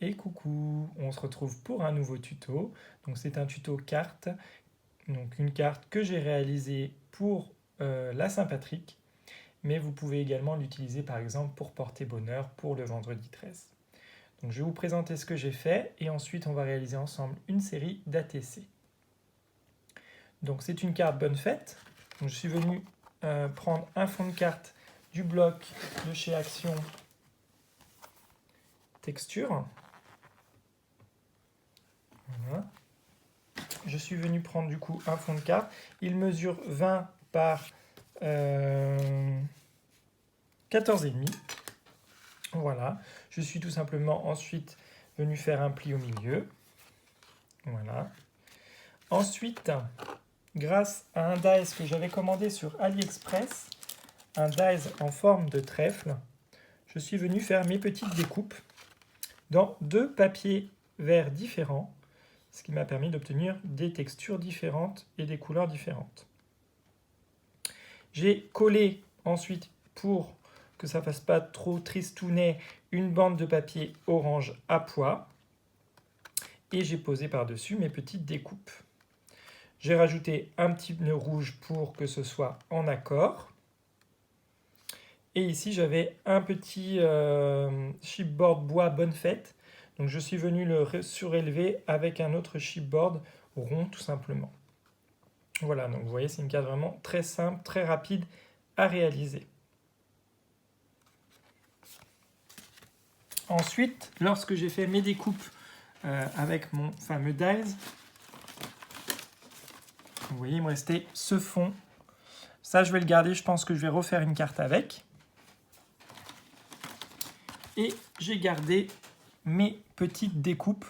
Et coucou, on se retrouve pour un nouveau tuto. Donc c'est un tuto carte, donc une carte que j'ai réalisée pour la Saint-Patrick, mais vous pouvez également l'utiliser par exemple pour porter bonheur pour le vendredi 13. Donc je vais vous présenter ce que j'ai fait et ensuite on va réaliser ensemble une série d'ATC. Donc c'est une carte bonne fête. Donc, je suis venu prendre un fond de carte du bloc de chez Action Texture. Voilà. Je suis venu prendre du coup un fond de carte. Il mesure 20 par 14,5. Voilà. Je suis tout simplement ensuite venu faire un pli au milieu. Voilà. Ensuite, grâce à un dies que j'avais commandé sur AliExpress, un dies en forme de trèfle, je suis venu faire mes petites découpes dans deux papiers verts différents, ce qui m'a permis d'obtenir des textures différentes et des couleurs différentes. J'ai collé ensuite, pour que ça ne fasse pas trop tristounet, une bande de papier orange à pois et j'ai posé par-dessus mes petites découpes. J'ai rajouté un petit nœud rouge pour que ce soit en accord. Et ici, j'avais un petit chipboard bois bonne fête. Donc je suis venu le surélever avec un autre chipboard rond tout simplement. Voilà, donc vous voyez, c'est une carte vraiment très simple, très rapide à réaliser. Ensuite, lorsque j'ai fait mes découpes avec mon fameux dies, vous voyez, il me restait ce fond. Ça, je vais le garder, je pense que je vais refaire une carte avec. Et j'ai gardé mes petites découpes,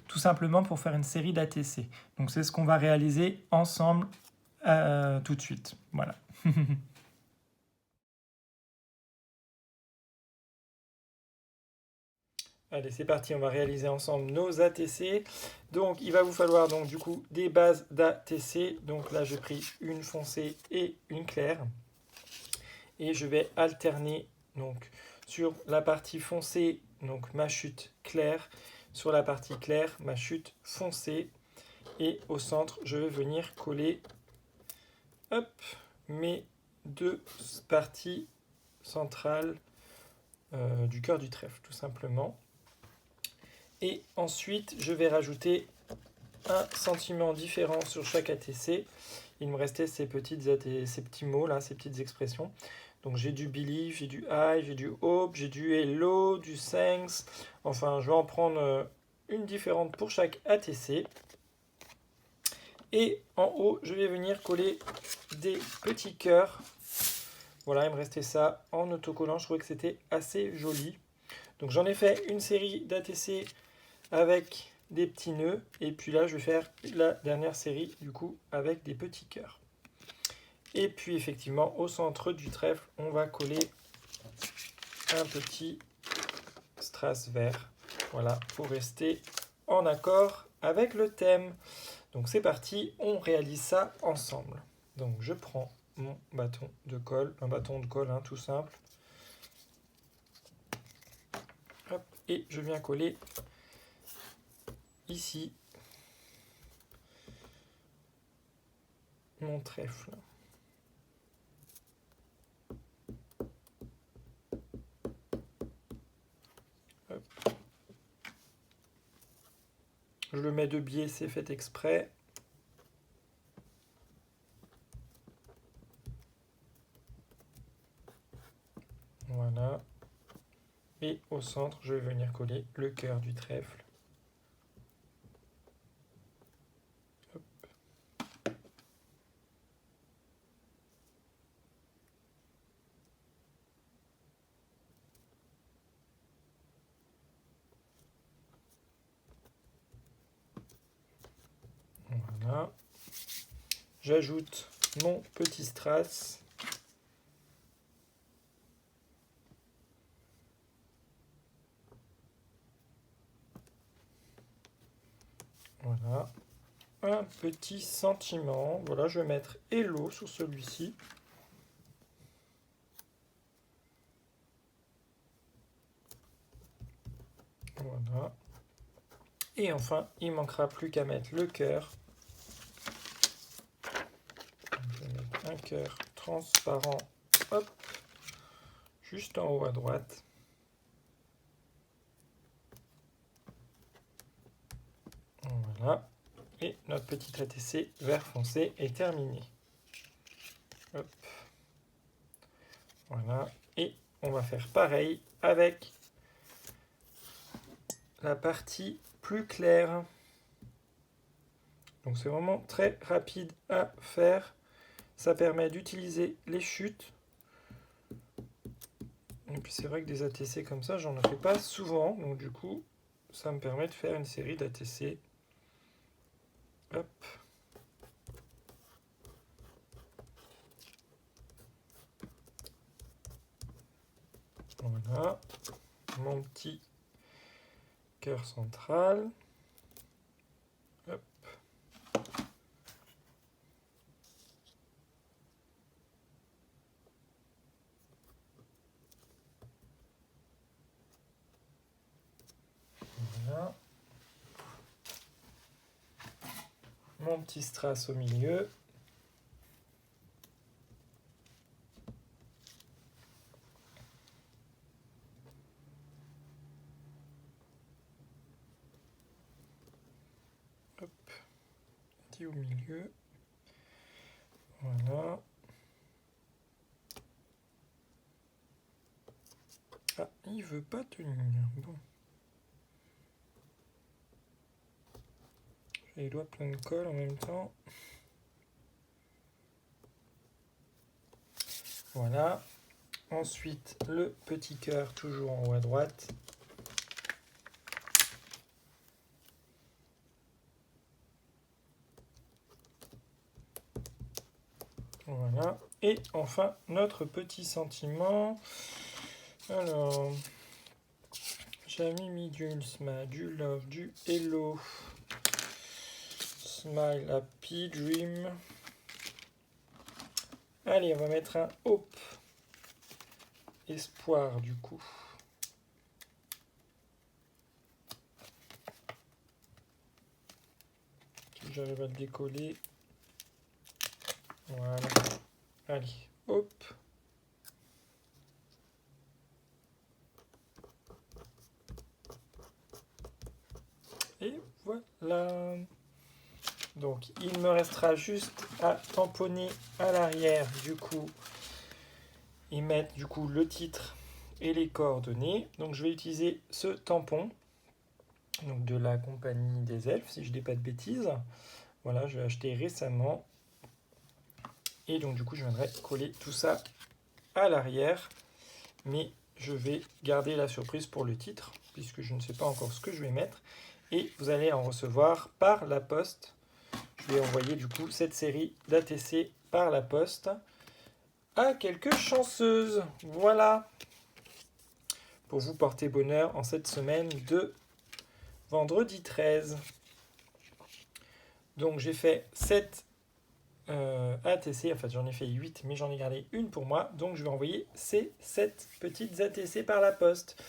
tout simplement pour faire une série d'ATC. Donc c'est ce qu'on va réaliser ensemble tout de suite. Voilà. Allez, c'est parti, on va réaliser ensemble nos ATC. Donc, il va vous falloir donc du coup des bases d'ATC. Donc là, j'ai pris une foncée et une claire. Et je vais alterner donc sur la partie foncée, donc ma chute claire, sur la partie claire, ma chute foncée. Et au centre, je vais venir coller hop, mes deux parties centrales du cœur du trèfle, tout simplement. Et ensuite, je vais rajouter un sentiment différent sur chaque ATC. Il me restait ces petits mots là, ces petites expressions. Donc j'ai du believe, j'ai du I, j'ai du hope, j'ai du hello, du thanks. Enfin, je vais en prendre une différente pour chaque ATC. Et en haut, je vais venir coller des petits cœurs. Voilà, il me restait ça en autocollant. Je trouvais que c'était assez joli. Donc j'en ai fait une série d'ATC avec des petits nœuds. Et puis là, je vais faire la dernière série, du coup, avec des petits cœurs. Et puis, effectivement, au centre du trèfle, on va coller un petit strass vert. Voilà, pour rester en accord avec le thème. Donc, c'est parti, on réalise ça ensemble. Donc, je prends mon bâton de colle, un bâton de colle tout simple. Hop, et je viens coller ici mon trèfle. Hop. Je le mets de biais, c'est fait exprès. Voilà. Et au centre, je vais venir coller le cœur du trèfle. Hop. Voilà. J'ajoute mon petit strass. Voilà. Un petit sentiment. Voilà, je vais mettre hello sur celui-ci. Voilà. Et enfin, il ne manquera plus qu'à mettre le cœur. Je vais mettre un cœur transparent, hop, juste en haut à droite. Voilà. Et notre petit ATC vert foncé est terminé. Hop. Voilà. Et on va faire pareil avec la partie plus claire. Donc c'est vraiment très rapide à faire. Ça permet d'utiliser les chutes. Et puis c'est vrai que des ATC comme ça, j'en fais pas souvent. Donc du coup, ça me permet de faire une série d'ATC. Hop. Voilà. Mon petit cœur central. Hop. Voilà. Mon petit strass au milieu. Hop. Petit au milieu. Voilà. Ah, il veut pas tenir. Bon. J'ai les doigts pleins de colle en même temps. Voilà. Ensuite, le petit cœur toujours en haut à droite. Voilà. Et enfin, notre petit sentiment. Alors, j'avais mis du smile, du love, du hello. Smile, happy, dream. Allez, on va mettre un hope. Espoir, du coup. Si j'arrive à le décoller. Voilà. Allez, hop. Et voilà. Donc, il me restera juste à tamponner à l'arrière, du coup, et mettre, du coup, le titre et les coordonnées. Donc, je vais utiliser ce tampon, donc de la compagnie des elfes, si je ne dis pas de bêtises. Voilà, je l'ai acheté récemment. Et donc, du coup, je viendrai coller tout ça à l'arrière. Mais je vais garder la surprise pour le titre, puisque je ne sais pas encore ce que je vais mettre. Et vous allez en recevoir par la poste. Je vais envoyer du coup cette série d'ATC par la poste à quelques chanceuses. Voilà. Pour vous porter bonheur en cette semaine de vendredi 13. Donc j'ai fait 7 ATC, en fait j'en ai fait 8, mais j'en ai gardé une pour moi. Donc je vais envoyer ces 7 petites ATC par la poste.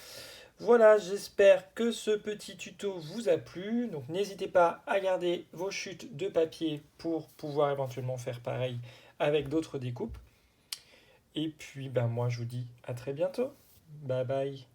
Voilà, j'espère que ce petit tuto vous a plu. Donc n'hésitez pas à garder vos chutes de papier pour pouvoir éventuellement faire pareil avec d'autres découpes. Et puis moi je vous dis à très bientôt. Bye bye.